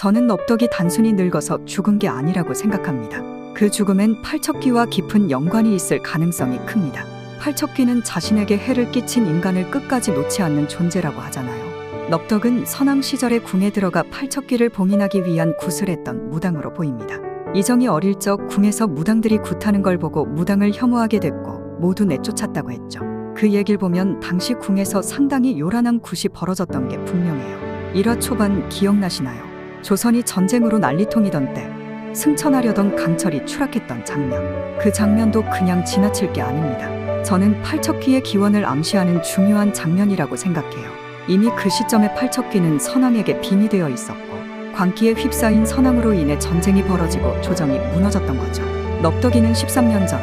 저는 넙덕이 단순히 늙어서 죽은 게 아니라고 생각합니다. 그 죽음엔 팔척귀와 깊은 연관이 있을 가능성이 큽니다. 팔척귀는 자신에게 해를 끼친 인간을 끝까지 놓지 않는 존재라고 하잖아요. 넙덕은 선왕 시절에 궁에 들어가 팔척귀를 봉인하기 위한 굿을 했던 무당으로 보입니다. 이정이 어릴 적 궁에서 무당들이 굿하는 걸 보고 무당을 혐오하게 됐고 모두 내쫓았다고 했죠. 그 얘기를 보면 당시 궁에서 상당히 요란한 굿이 벌어졌던 게 분명해요. 일화 초반 기억나시나요? 조선이 전쟁으로 난리통이던 때 승천하려던 강철이 추락했던 장면. 그 장면도 그냥 지나칠 게 아닙니다. 저는 팔척귀의 기원을 암시하는 중요한 장면이라고 생각해요. 이미 그 시점에 팔척귀는 선왕에게 빙의 되어 있었고 광기에 휩싸인 선왕으로 인해 전쟁이 벌어지고 조정이 무너졌던 거죠. 넙덕이는 13년 전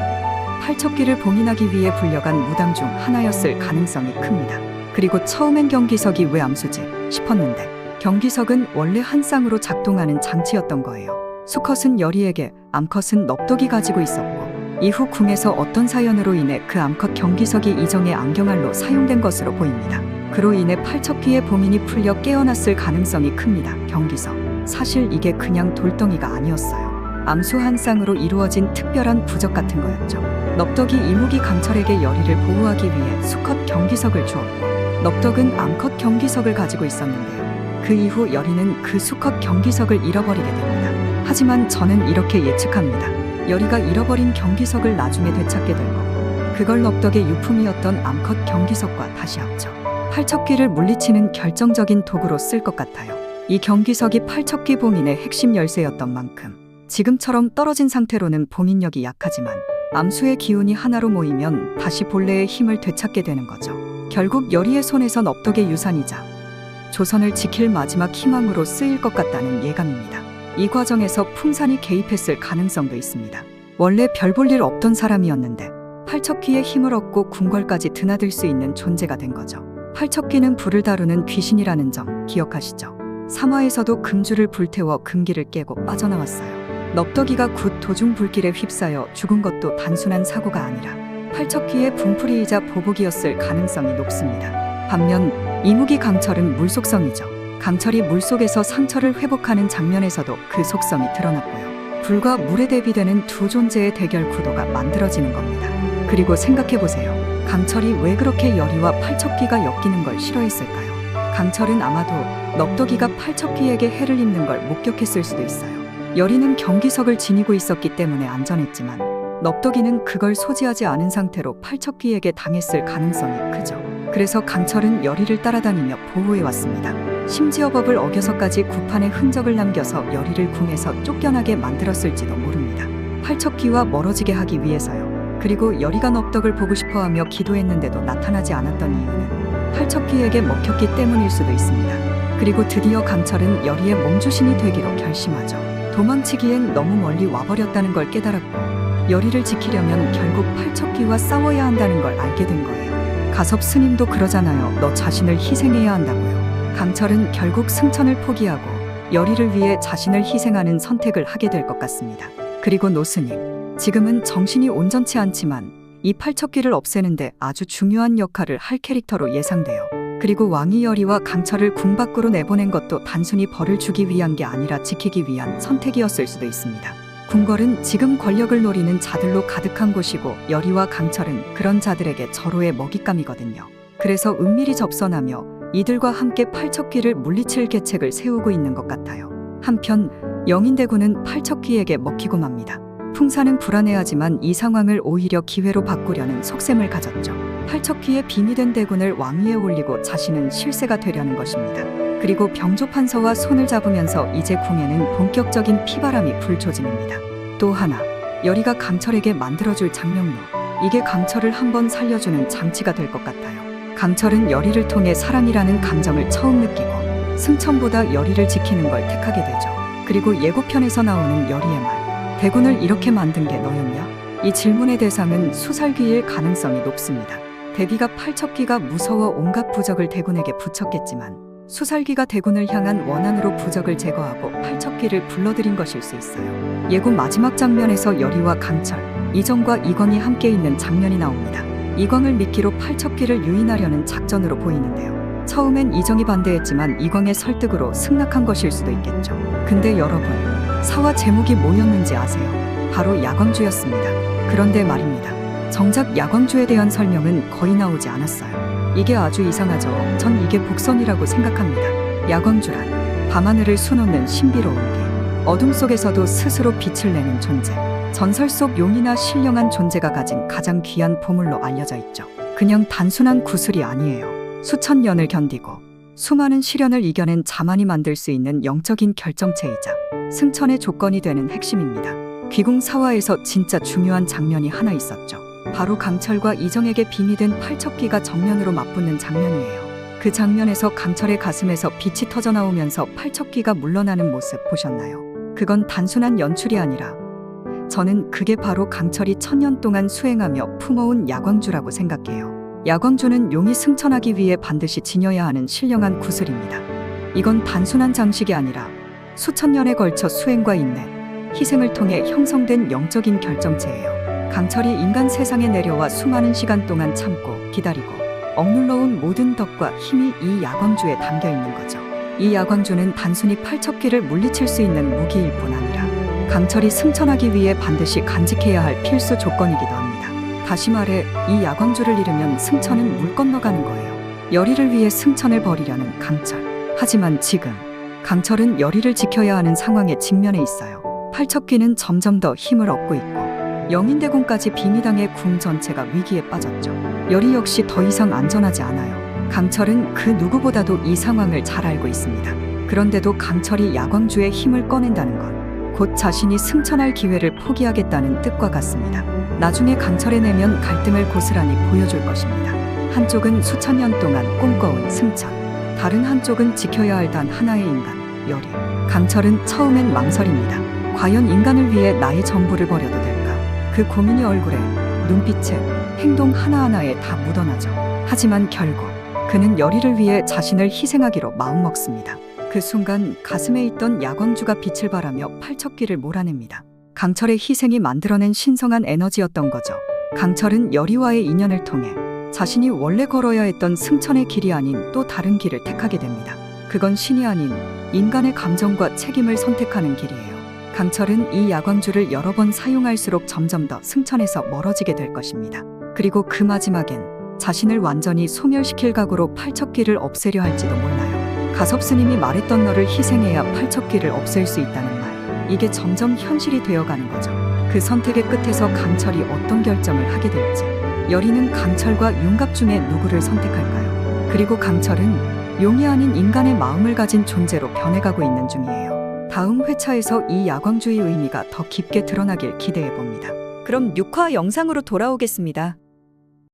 팔척귀를 봉인하기 위해 불려간 무당 중 하나였을 가능성이 큽니다. 그리고 처음엔 경기석이 왜 암수지 싶었는데 경기석은 원래 한 쌍으로 작동하는 장치였던 거예요. 수컷은 여리에게, 암컷은 넙덕이 가지고 있었고 이후 궁에서 어떤 사연으로 인해 그 암컷 경기석이 이정의 안경알로 사용된 것으로 보입니다. 그로 인해 팔척귀의 봉인이 풀려 깨어났을 가능성이 큽니다. 경기석. 사실 이게 그냥 돌덩이가 아니었어요. 암수 한 쌍으로 이루어진 특별한 부적 같은 거였죠. 넙덕이 이무기 강철에게 여리를 보호하기 위해 수컷 경기석을 주었고 넙덕은 암컷 경기석을 가지고 있었는데요. 그 이후 여리는 그 수컷 경기석을 잃어버리게 됩니다. 하지만 저는 이렇게 예측합니다. 여리가 잃어버린 경기석을 나중에 되찾게 될 거고 그걸 넙덕의 유품이었던 암컷 경기석과 다시 합쳐 팔척귀를 물리치는 결정적인 도구로 쓸 것 같아요. 이 경기석이 팔척귀 봉인의 핵심 열쇠였던 만큼 지금처럼 떨어진 상태로는 봉인력이 약하지만 암수의 기운이 하나로 모이면 다시 본래의 힘을 되찾게 되는 거죠. 결국 여리의 손에서 넙덕의 유산이자 조선을 지킬 마지막 희망으로 쓰일 것 같다는 예감입니다. 이 과정에서 풍산이 개입했을 가능성도 있습니다. 원래 별 볼 일 없던 사람이었는데 팔척귀의 힘을 얻고 궁궐까지 드나들 수 있는 존재가 된 거죠. 팔척귀는 불을 다루는 귀신이라는 점 기억하시죠? 3화에서도 금주를 불태워 금기를 깨고 빠져나왔어요. 넙덕이가 굿 도중 불길에 휩싸여 죽은 것도 단순한 사고가 아니라 팔척귀의 분풀이이자 보복이었을 가능성이 높습니다. 반면 이무기 강철은 물속성이죠. 강철이 물속에서 상처를 회복하는 장면에서도 그 속성이 드러났고요. 불과 물에 대비되는 두 존재의 대결 구도가 만들어지는 겁니다. 그리고 생각해보세요. 강철이 왜 그렇게 여리와 팔척귀가 엮이는 걸 싫어했을까요? 강철은 아마도 넙덕이가 팔척귀에게 해를 입는 걸 목격했을 수도 있어요. 여리는 경기석을 지니고 있었기 때문에 안전했지만 넙덕이는 그걸 소지하지 않은 상태로 팔척귀에게 당했을 가능성이 크죠. 그래서 강철은 여리를 따라다니며 보호해왔습니다. 심지어 법을 어겨서까지 구판의 흔적을 남겨서 여리를 궁에서 쫓겨나게 만들었을지도 모릅니다. 팔척귀와 멀어지게 하기 위해서요. 그리고 여리가 넙덕을 보고 싶어하며 기도했는데도 나타나지 않았던 이유는 팔척귀에게 먹혔기 때문일 수도 있습니다. 그리고 드디어 강철은 여리의 몸주신이 되기로 결심하죠. 도망치기엔 너무 멀리 와버렸다는 걸 깨달았고 여리를 지키려면 결국 팔척귀와 싸워야 한다는 걸 알게 된 거예요. 가섭 스님도 그러잖아요. 너 자신을 희생해야 한다고요. 강철은 결국 승천을 포기하고 여리를 위해 자신을 희생하는 선택을 하게 될 것 같습니다. 그리고 노스님, 지금은 정신이 온전치 않지만 이 팔척귀를 없애는데 아주 중요한 역할을 할 캐릭터로 예상돼요. 그리고 왕이 여리와 강철을 궁 밖으로 내보낸 것도 단순히 벌을 주기 위한 게 아니라 지키기 위한 선택이었을 수도 있습니다. 궁궐은 지금 권력을 노리는 자들로 가득한 곳이고 여리와 강철은 그런 자들에게 절호의 먹잇감이거든요. 그래서 은밀히 접선하며 이들과 함께 팔척귀를 물리칠 계책을 세우고 있는 것 같아요. 한편 영인대군은 팔척귀에게 먹히고 맙니다. 풍사는 불안해하지만 이 상황을 오히려 기회로 바꾸려는 속셈을 가졌죠. 팔척귀의 빙의 된 대군을 왕위에 올리고 자신은 실세가 되려는 것입니다. 그리고 병조판서와 손을 잡으면서 이제 궁에는 본격적인 피바람이 불 조짐입니다. 또 하나, 여리가 강철에게 만들어줄 장명로. 이게 강철을 한번 살려주는 장치가 될 것 같아요. 강철은 여리를 통해 사랑이라는 감정을 처음 느끼고 승천보다 여리를 지키는 걸 택하게 되죠. 그리고 예고편에서 나오는 여리의 말. 대군을 이렇게 만든 게 너였냐? 이 질문의 대상은 수살귀일 가능성이 높습니다. 대비가 팔척귀가 무서워 온갖 부적을 대군에게 붙였겠지만 수살귀가 대군을 향한 원한으로 부적을 제거하고 팔척귀를 불러들인 것일 수 있어요. 예고 마지막 장면에서 여리와 강철, 이정과 이광이 함께 있는 장면이 나옵니다. 이광을 미끼로 팔척귀를 유인하려는 작전으로 보이는데요. 처음엔 이정이 반대했지만 이광의 설득으로 승낙한 것일 수도 있겠죠. 근데 여러분, 사화 제목이 뭐였는지 아세요? 바로 야광주였습니다. 그런데 말입니다. 정작 야광주에 대한 설명은 거의 나오지 않았어요. 이게 아주 이상하죠. 전 이게 복선이라고 생각합니다. 야광주란 밤하늘을 수놓는 신비로운 길, 어둠 속에서도 스스로 빛을 내는 존재, 전설 속 용이나 신령한 존재가 가진 가장 귀한 보물로 알려져 있죠. 그냥 단순한 구슬이 아니에요. 수천 년을 견디고 수많은 시련을 이겨낸 자만이 만들 수 있는 영적인 결정체이자 승천의 조건이 되는 핵심입니다. 귀궁 사화에서 진짜 중요한 장면이 하나 있었죠. 바로 강철과 이정에게 빙이 된 팔척귀가 정면으로 맞붙는 장면이에요. 그 장면에서 강철의 가슴에서 빛이 터져 나오면서 팔척귀가 물러나는 모습 보셨나요? 그건 단순한 연출이 아니라 저는 그게 바로 강철이 1000년 동안 수행하며 품어온 야광주라고 생각해요. 야광주는 용이 승천하기 위해 반드시 지녀야 하는 신령한 구슬입니다. 이건 단순한 장식이 아니라 수천 년에 걸쳐 수행과 인내, 희생을 통해 형성된 영적인 결정체예요. 강철이 인간 세상에 내려와 수많은 시간 동안 참고 기다리고 억눌러온 모든 덕과 힘이 이 야광주에 담겨 있는 거죠. 이 야광주는 단순히 팔척귀를 물리칠 수 있는 무기일 뿐 아니라 강철이 승천하기 위해 반드시 간직해야 할 필수 조건이기도 합니다. 다시 말해 이 야광주를 잃으면 승천은 물 건너가는 거예요. 열의를 위해 승천을 버리려는 강철. 하지만 지금 강철은 열의를 지켜야 하는 상황에 직면해 있어요. 팔척귀는 점점 더 힘을 얻고 있고 영인대궁까지 빙의 당해 궁 전체가 위기에 빠졌죠. 열의 역시 더 이상 안전하지 않아요. 강철은 그 누구보다도 이 상황을 잘 알고 있습니다. 그런데도 강철이 야광주의 힘을 꺼낸다는 건 곧 자신이 승천할 기회를 포기하겠다는 뜻과 같습니다. 나중에 강철에 내면 갈등을 고스란히 보여줄 것입니다. 한쪽은 수천 년 동안 꿈꿔온 승천, 다른 한쪽은 지켜야 할 단 하나의 인간, 열의. 강철은 처음엔 망설입니다. 과연 인간을 위해 나의 전부를 버려도 될까? 그 고민이 얼굴에, 눈빛에, 행동 하나하나에 다 묻어나죠. 하지만 결국 그는 열의를 위해 자신을 희생하기로 마음먹습니다. 그 순간 가슴에 있던 야광주가 빛을 발하며 팔척귀를 몰아냅니다. 강철의 희생이 만들어낸 신성한 에너지였던 거죠. 강철은 열의와의 인연을 통해 자신이 원래 걸어야 했던 승천의 길이 아닌 또 다른 길을 택하게 됩니다. 그건 신이 아닌 인간의 감정과 책임을 선택하는 길이에요. 강철은 이 야광주를 여러 번 사용할수록 점점 더 승천에서 멀어지게 될 것입니다. 그리고 그 마지막엔 자신을 완전히 소멸시킬 각오로 팔척귀를 없애려 할지도 몰라요. 가섭스님이 말했던 너를 희생해야 팔척귀를 없앨 수 있다는 말. 이게 점점 현실이 되어가는 거죠. 그 선택의 끝에서 강철이 어떤 결정을 하게 될지. 열의는 강철과 용갑 중에 누구를 선택할까요? 그리고 강철은 용이 아닌 인간의 마음을 가진 존재로 변해가고 있는 중이에요. 다음 회차에서 이 야광주의 의미가 더 깊게 드러나길 기대해봅니다. 그럼 6화 영상으로 돌아오겠습니다.